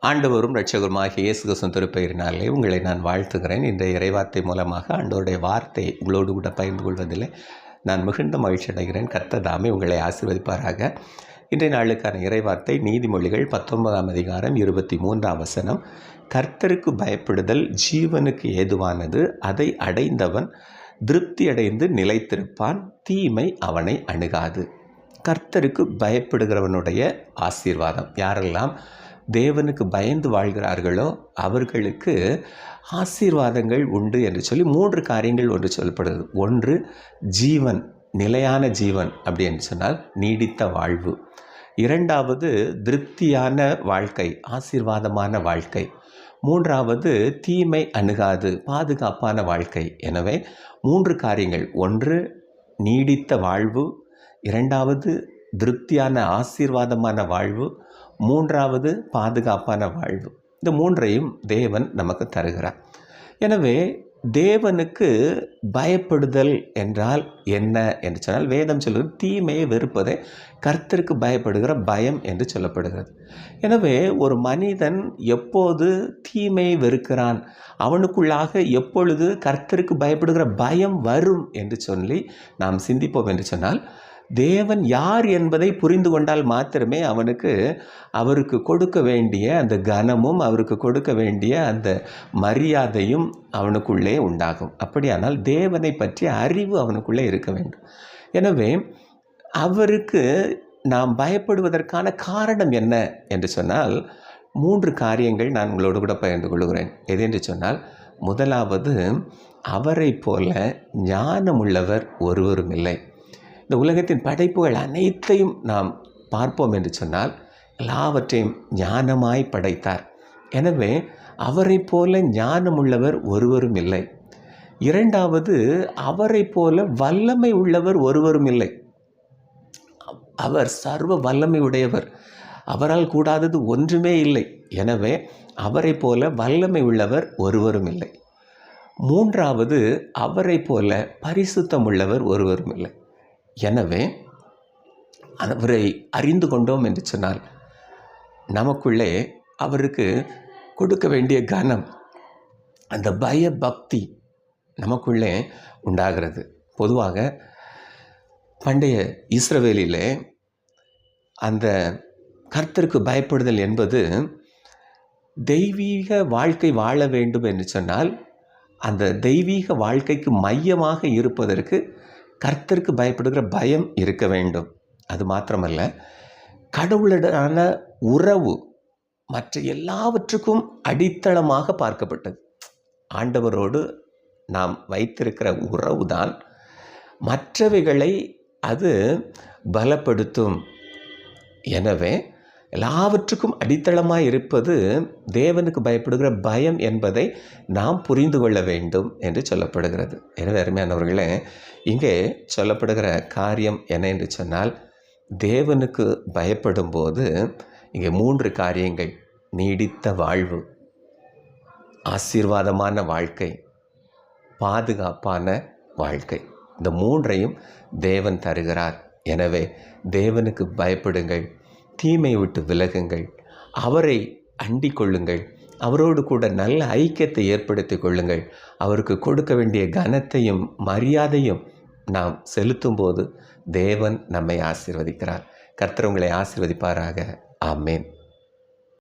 ஆண்டவரும் இரட்சகருமாகிய இயேசு கிறிஸ்துவின் திருப்பெயரினாலே உங்களை நான் வாழ்த்துகிறேன். இந்த இறைவார்த்தை மூலமாக ஆண்டவருடைய வார்த்தை உங்களோடு கூட பகிர்ந்து கொள்வதில் நான் மிகுந்த மகிழ்ச்சி அடைகிறேன். கர்த்தர் தாமே உங்களை ஆசீர்வதிப்பாராக. இன்றைய நாளுக்கான இறைவார்த்தை நீதிமொழிகள் 19ஆம் அதிகாரம் 23ஆம் வசனம். கர்த்தருக்கு பயப்படுதல் ஜீவனுக்கு ஏதுவானது, அதை அடைந்தவன் திருப்தி அடைந்து நிலைத்திருப்பான், தீமை அவனை அணுகாது. கர்த்தருக்கு பயப்படுகிறவனுடைய ஆசீர்வாதம். யாரெல்லாம் தேவனுக்கு பயந்து வாழ்கிறார்களோ அவர்களுக்கு ஆசீர்வாதங்கள் உண்டு என்று சொல்லி 3 காரியங்கள் ஒன்று சொல்லப்படுது. ஒன்று, ஜீவன், நிலையான ஜீவன் அப்படி என்று சொன்னால் நீடித்த வாழ்வு. இரண்டாவது, திருப்தியான வாழ்க்கை, ஆசீர்வாதமான வாழ்க்கை. மூன்றாவது, தீமை அணுகாது, பாதுகாப்பான வாழ்க்கை. எனவே 3 காரியங்கள். ஒன்று, நீடித்த வாழ்வு. இரண்டாவது, திருப்தியான ஆசீர்வாதமான வாழ்வு. மூன்றாவது, பாதுகாப்பான வாழ்வு. இந்த 3ஐயும் தேவன் நமக்கு தருகிறார். எனவே தேவனுக்கு பயப்படுதல் என்றால் என்ன என்று சொன்னால், வேதம் சொல்வது தீமையை வெறுப்பதை கர்த்தருக்கு பயப்படுகிற பயம் என்று சொல்லப்படுகிறது. எனவே ஒரு மனிதன் எப்போது தீமையை வெறுக்கிறான், அவனுக்குள்ளாக எப்பொழுது கர்த்தருக்கு பயப்படுகிற பயம் வரும் என்று சொல்லி நாம் சிந்திப்போம் என்று சொன்னால், தேவன் யார் என்பதை புரிந்து கொண்டால் மாத்திரமே அவருக்கு கொடுக்க வேண்டிய அந்த கனமும் அவருக்கு கொடுக்க வேண்டிய அந்த மரியாதையும் அவனுக்குள்ளே உண்டாகும். அப்படியானால் தேவனை பற்றிய அறிவு அவனுக்குள்ளே இருக்க வேண்டும். எனவே அவருக்கு நாம் பயப்படுவதற்கான காரணம் என்ன என்று சொன்னால், 3 காரியங்கள் நான் உங்களோடு கூட பகிர்ந்து கொள்கிறேன். எது என்று சொன்னால், முதலாவது, அவரை போல ஞானமுள்ளவர் ஒருவரும் இல்லை. இந்த உலகத்தின் படைப்புகள் அனைத்தையும் நாம் பார்ப்போம் என்று சொன்னால், எல்லாவற்றையும் ஞானமாய் படைத்தார். எனவே அவரை போல ஞானமுள்ளவர் ஒருவரும் இல்லை. இரண்டாவது, அவரை போல வல்லமை உள்ளவர் ஒருவரும் இல்லை. அவர் சர்வ வல்லமை உடையவர், அவரால் கூடாதது ஒன்றுமே இல்லை. எனவே அவரை போல வல்லமை உள்ளவர் ஒருவரும் இல்லை. மூன்றாவது, அவரை போல பரிசுத்தம் உள்ளவர் ஒருவரும் இல்லை. எனவே அவரை அறிந்து கொண்டோம் என்று சொன்னால், நமக்குள்ளே அவருக்கு கொடுக்க வேண்டிய கனம், அந்த பய பக்தி நமக்குள்ளே உண்டாகிறது. பொதுவாக பண்டைய இஸ்ரவேலிலே அந்த கர்த்தருக்கு பயப்படுதல் என்பது, தெய்வீக வாழ்க்கை வாழ வேண்டும் என்று சொன்னால், அந்த தெய்வீக வாழ்க்கைக்கு மையமாக இருப்பதற்கு கர்த்தருக்கு பயப்படுகிற பயம் இருக்க வேண்டும். அது மாத்திரமல்ல, கடவுளுடனான உறவு மற்ற எல்லாவற்றுக்கும் அடித்தளமாக பார்க்கப்பட்டது. ஆண்டவரோடு நாம் வைத்திருக்கிற உறவு தான் மற்றவைகளை அது பலப்படுத்தும். எனவே எல்லாவற்றுக்கும் அடித்தளமாக இருப்பது தேவனுக்கு பயப்படுகிற பயம் என்பதை நாம் புரிந்து கொள்ள வேண்டும் என்று சொல்லப்படுகிறது. எனவே அருமையானவர்களே, இங்கே சொல்லப்படுகிற காரியம் என்ன என்று சொன்னால், தேவனுக்கு பயப்படும் போது இங்கே 3 காரியங்கள்: நீடித்த வாழ்வு, ஆசீர்வாதமான வாழ்க்கை, பாதுகாப்பான வாழ்க்கை. இந்த 3ஐயும் தேவன் தருகிறார். எனவே தேவனுக்கு பயப்படுங்கள், தீமை விட்டு விலகுங்கள், அவரை அண்டிக் கொள்ளுங்கள், அவரோடு கூட நல்ல ஐக்கியத்தை ஏற்படுத்தி கொள்ளுங்கள். அவருக்கு கொடுக்க வேண்டிய கனத்தையும் மரியாதையும் நாம் செலுத்தும் போது தேவன் நம்மை ஆசீர்வதிக்கிறார். கர்த்தர் உங்களை ஆசீர்வதிப்பாராக. ஆமென்.